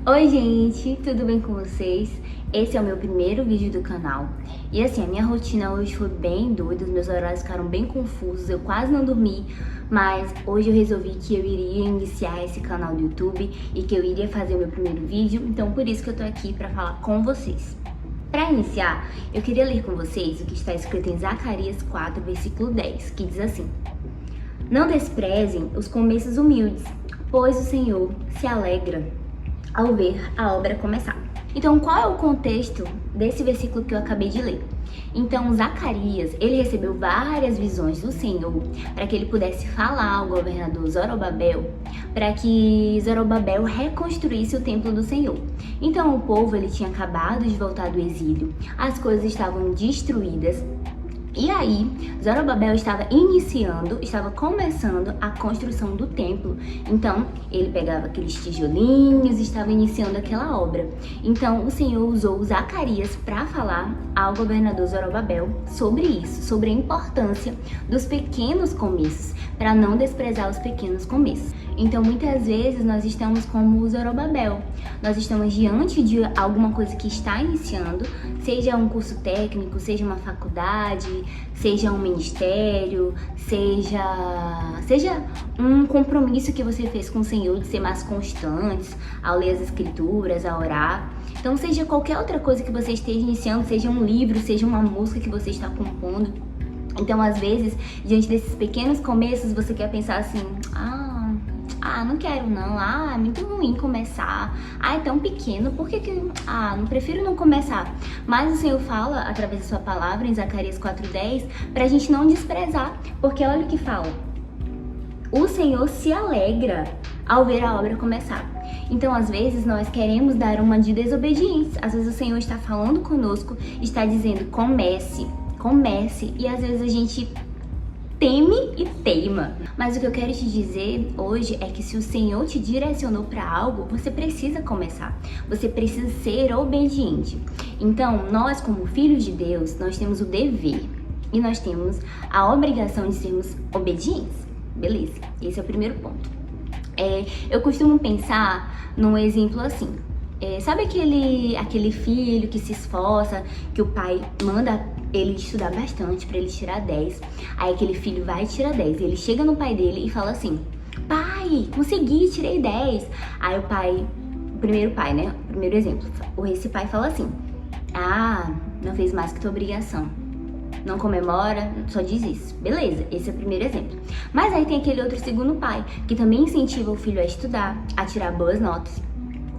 Oi gente, tudo bem com vocês? Esse é o meu primeiro vídeo do canal. E assim, a minha rotina hoje foi bem doida, os meus horários ficaram bem confusos, eu quase não dormi. Mas hoje eu resolvi que eu iria iniciar esse canal do YouTube e que eu iria fazer o meu primeiro vídeo. Então por isso que eu tô aqui pra falar com vocês. Para iniciar, eu queria ler com vocês o que está escrito em Zacarias 4, versículo 10, que diz assim: Não desprezem os começos humildes, pois o Senhor se alegra ao ver a obra começar. Então, qual é o contexto desse versículo que eu acabei de ler? Então, Zacarias, ele recebeu várias visões do Senhor para que ele pudesse falar ao governador Zorobabel, para que Zorobabel reconstruísse o templo do Senhor. Então, o povo ele tinha acabado de voltar do exílio, as coisas estavam destruídas. E aí, Zorobabel estava começando a construção do templo. Então, ele pegava aqueles tijolinhos e estava iniciando aquela obra. Então, o Senhor usou Zacarias para falar ao governador Zorobabel sobre isso, sobre a importância dos pequenos começos, para não desprezar os pequenos começos. Então, muitas vezes, nós estamos como o Zorobabel. Nós estamos diante de alguma coisa que está iniciando, seja um curso técnico, seja uma faculdade, seja um ministério, seja um compromisso que você fez com o Senhor de ser mais constantes ao ler as escrituras, a orar. Então, seja qualquer outra coisa que você esteja iniciando, seja um livro, seja uma música que você está compondo. Então, às vezes, diante desses pequenos começos, você quer pensar assim: não quero não, é muito ruim começar, é tão pequeno, por que não prefiro não começar? Mas o Senhor fala, através da sua palavra, em Zacarias 4:10, pra gente não desprezar, porque olha o que fala: o Senhor se alegra ao ver a obra começar. Então, às vezes, nós queremos dar uma de desobediência, às vezes o Senhor está falando conosco, está dizendo comece, e às vezes a gente teme e teima. Mas o que eu quero te dizer hoje é que se o Senhor te direcionou para algo, você precisa começar. Você precisa ser obediente. Então, nós como filhos de Deus, nós temos o dever e nós temos a obrigação de sermos obedientes. Beleza? Esse é o primeiro ponto. Eu costumo pensar num exemplo assim. Sabe aquele filho que se esforça, que o pai manda ele estudar bastante pra ele tirar 10. Aí aquele filho vai e tira 10. Ele chega no pai dele e fala assim: pai, consegui, tirei 10. Aí o pai, o primeiro exemplo, esse pai fala assim: não fez mais que tua obrigação. Não comemora, só diz isso. Beleza, esse é o primeiro exemplo. Mas aí tem aquele outro segundo pai, que também incentiva o filho a estudar, a tirar boas notas.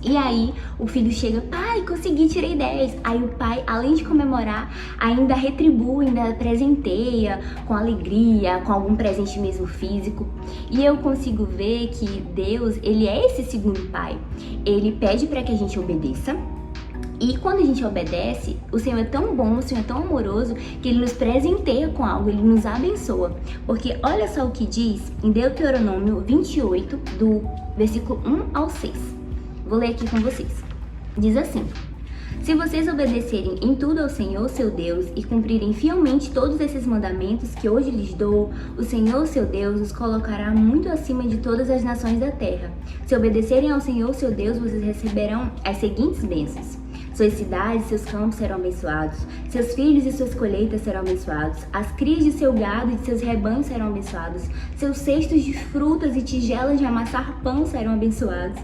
E aí o filho chega: pai, consegui, tirei 10. Aí o pai, além de comemorar, ainda retribui, ainda presenteia com alegria, com algum presente mesmo físico. E eu consigo ver que Deus, ele é esse segundo pai. Ele pede para que a gente obedeça. E quando a gente obedece, o Senhor é tão bom, o Senhor é tão amoroso, que Ele nos presenteia com algo, Ele nos abençoa. Porque olha só o que diz em Deuteronômio 28, do versículo 1 ao 6. Vou ler aqui com vocês. Diz assim: Se vocês obedecerem em tudo ao Senhor, seu Deus, e cumprirem fielmente todos esses mandamentos que hoje lhes dou, o Senhor, seu Deus, os colocará muito acima de todas as nações da terra. Se obedecerem ao Senhor, seu Deus, vocês receberão as seguintes bênçãos: suas cidades e seus campos serão abençoados, seus filhos e suas colheitas serão abençoados, as crias de seu gado e de seus rebanhos serão abençoados, seus cestos de frutas e tigelas de amassar pão serão abençoados.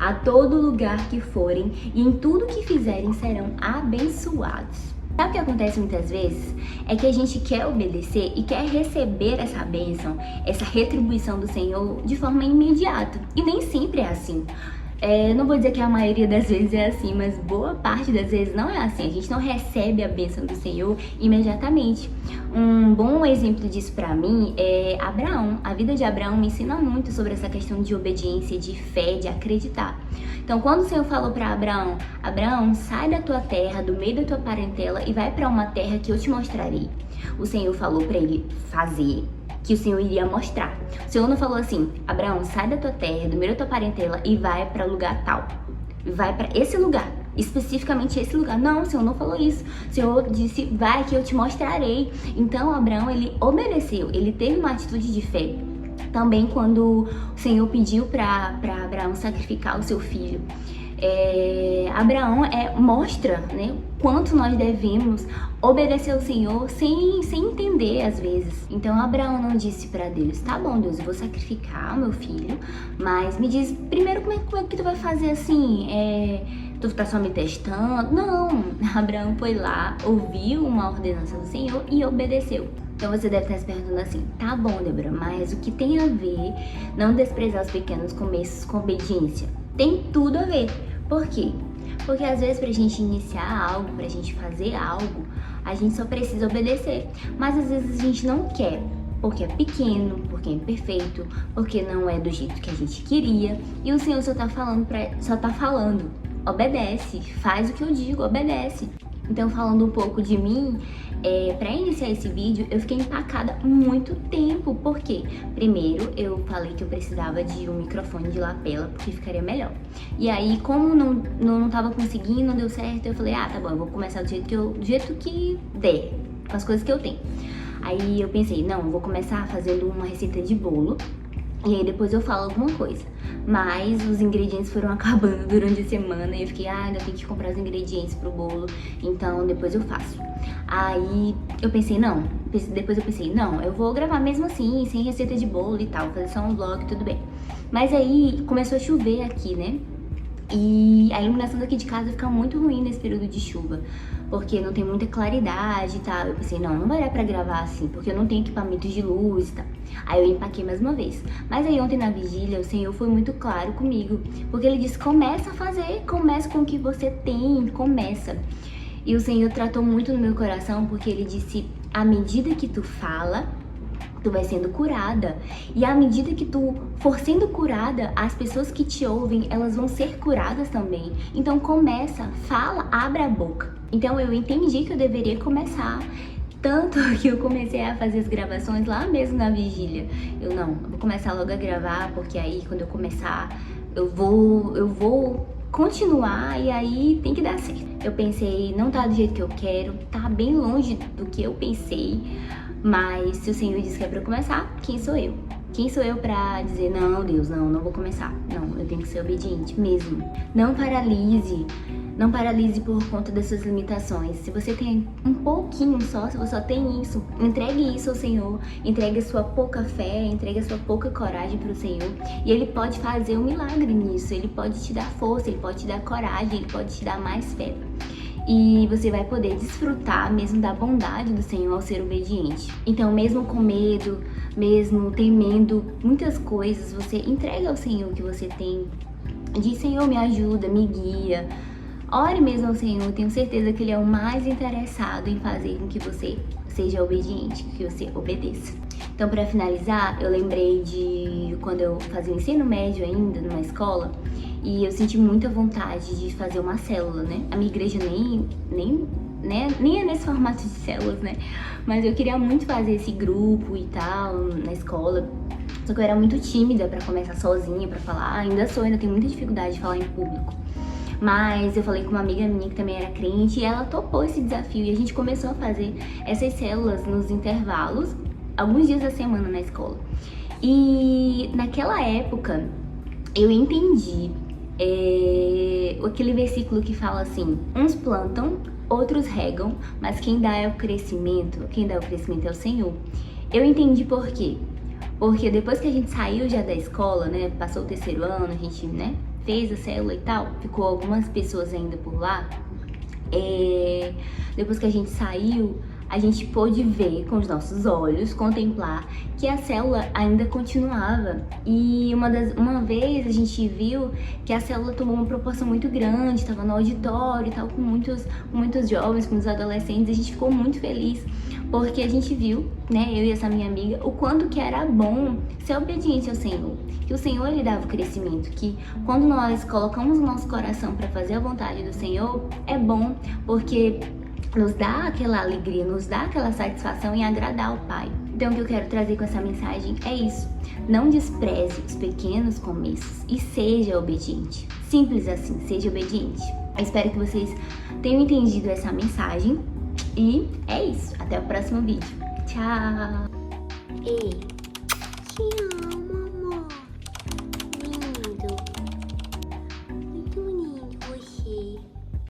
A todo lugar que forem e em tudo que fizerem serão abençoados. Sabe o que acontece muitas vezes? É que a gente quer obedecer e quer receber essa bênção, essa retribuição do Senhor de forma imediata. E nem sempre é assim. Não vou dizer que a maioria das vezes é assim, mas boa parte das vezes não é assim. A gente não recebe a bênção do Senhor imediatamente. Um bom exemplo disso pra mim é Abraão. A vida de Abraão me ensina muito sobre essa questão de obediência, de fé, de acreditar. Então, quando o Senhor falou pra Abraão: Abraão, sai da tua terra, do meio da tua parentela e vai pra uma terra que eu te mostrarei. O Senhor falou pra ele fazer, que o Senhor iria mostrar. O Senhor não falou assim: Abraão, sai da tua terra, do meio da tua parentela e vai para lugar tal. Vai para esse lugar, especificamente esse lugar. Não, o Senhor não falou isso. O Senhor disse: vai que eu te mostrarei. Então Abraão, ele obedeceu, ele teve uma atitude de fé. Também quando o Senhor pediu para Abraão sacrificar o seu filho, Abraão mostra, né, quanto nós devemos obedecer ao Senhor sem entender às vezes. Então Abraão não disse para Deus: tá bom, Deus, eu vou sacrificar meu filho, mas me diz primeiro como é que tu vai fazer assim, tu tá só me testando? Não, Abraão foi lá, ouviu uma ordenança do Senhor e obedeceu. Então você deve estar se perguntando assim: tá bom, Débora, mas o que tem a ver não desprezar os pequenos começos com obediência? Tem tudo a ver. Por quê? Porque às vezes pra gente iniciar algo, pra gente fazer algo, a gente só precisa obedecer. Mas às vezes a gente não quer, porque é pequeno, porque é imperfeito, porque não é do jeito que a gente queria. E o Senhor só tá falando, obedece, faz o que eu digo, obedece. Então, falando um pouco de mim, para iniciar esse vídeo, eu fiquei empacada muito tempo. Por quê? Primeiro, eu falei que eu precisava de um microfone de lapela, porque ficaria melhor. E aí, como não tava conseguindo, não deu certo, eu falei: ah, tá bom, eu vou começar do jeito que der, com as coisas que eu tenho. Aí eu pensei: não, eu vou começar fazendo uma receita de bolo, e aí depois eu falo alguma coisa. Mas os ingredientes foram acabando durante a semana e eu fiquei: ainda tenho que comprar os ingredientes pro bolo, então depois eu faço. Aí eu pensei: não, eu vou gravar mesmo assim, sem receita de bolo e tal, fazer só um vlog, tudo bem. Mas aí começou a chover aqui, né? E a iluminação daqui de casa fica muito ruim nesse período de chuva, porque não tem muita claridade e tal. Eu pensei: não vai dar pra gravar assim, porque eu não tenho equipamento de luz e tal. Aí eu empaquei mais uma vez. Mas aí ontem na vigília o Senhor foi muito claro comigo, porque Ele disse: começa a fazer, começa com o que você tem, começa. E o Senhor tratou muito no meu coração, porque Ele disse: à medida que tu fala, tu vai sendo curada. E à medida que tu for sendo curada, as pessoas que te ouvem, elas vão ser curadas também. Então começa, fala, abre a boca. Então eu entendi que eu deveria começar. Tanto que eu comecei a fazer as gravações lá mesmo na vigília. Eu vou começar logo a gravar, porque aí quando eu começar, eu vou continuar e aí tem que dar certo. Eu pensei: não tá do jeito que eu quero, tá bem longe do que eu pensei. Mas se o Senhor diz que é pra eu começar, quem sou eu? Quem sou eu pra dizer: não, Deus, não vou começar. Não, eu tenho que ser obediente mesmo. Não paralise por conta das suas limitações. Se você tem um pouquinho só, se você só tem isso, entregue isso ao Senhor. Entregue a sua pouca fé, entregue a sua pouca coragem pro Senhor. E Ele pode fazer um milagre nisso. Ele pode te dar força, Ele pode te dar coragem, Ele pode te dar mais fé. E você vai poder desfrutar mesmo da bondade do Senhor ao ser obediente. Então, mesmo com medo, mesmo temendo muitas coisas, você entrega ao Senhor o que você tem. Diz: Senhor, me ajuda, me guia. Ore mesmo ao Senhor, tenho certeza que Ele é o mais interessado em fazer com que você seja obediente, que você obedeça. Então, para finalizar, eu lembrei de quando eu fazia o ensino médio ainda, numa escola, e eu senti muita vontade de fazer uma célula, né? A minha igreja nem é nesse formato de células, né? Mas eu queria muito fazer esse grupo e tal, na escola. Só que eu era muito tímida para começar sozinha, para falar. Ainda tenho muita dificuldade de falar em público. Mas eu falei com uma amiga minha que também era crente e ela topou esse desafio. E a gente começou a fazer essas células nos intervalos, alguns dias da semana na escola. E naquela época eu entendi aquele versículo que fala assim: uns plantam, outros regam, mas quem dá o crescimento é o Senhor. Eu entendi por quê. Porque depois que a gente saiu já da escola, né, passou o terceiro ano, a gente, né, fez a célula e tal, ficou algumas pessoas ainda por lá. Depois que a gente saiu, a gente pôde ver com os nossos olhos, contemplar que a célula ainda continuava. E uma vez a gente viu que a célula tomou uma proporção muito grande, estava no auditório e tal, com muitos jovens, com muitos adolescentes. A gente ficou muito feliz, porque a gente viu, né, eu e essa minha amiga, o quanto que era bom ser obediente ao Senhor. Que o Senhor, Ele dava o crescimento, que quando nós colocamos o nosso coração para fazer a vontade do Senhor, é bom, porque nos dá aquela alegria, nos dá aquela satisfação em agradar o Pai. Então o que eu quero trazer com essa mensagem é isso: não despreze os pequenos começos e seja obediente. Simples assim, seja obediente. Eu espero que vocês tenham entendido essa mensagem e é isso. Até o próximo vídeo. Tchau! Ei!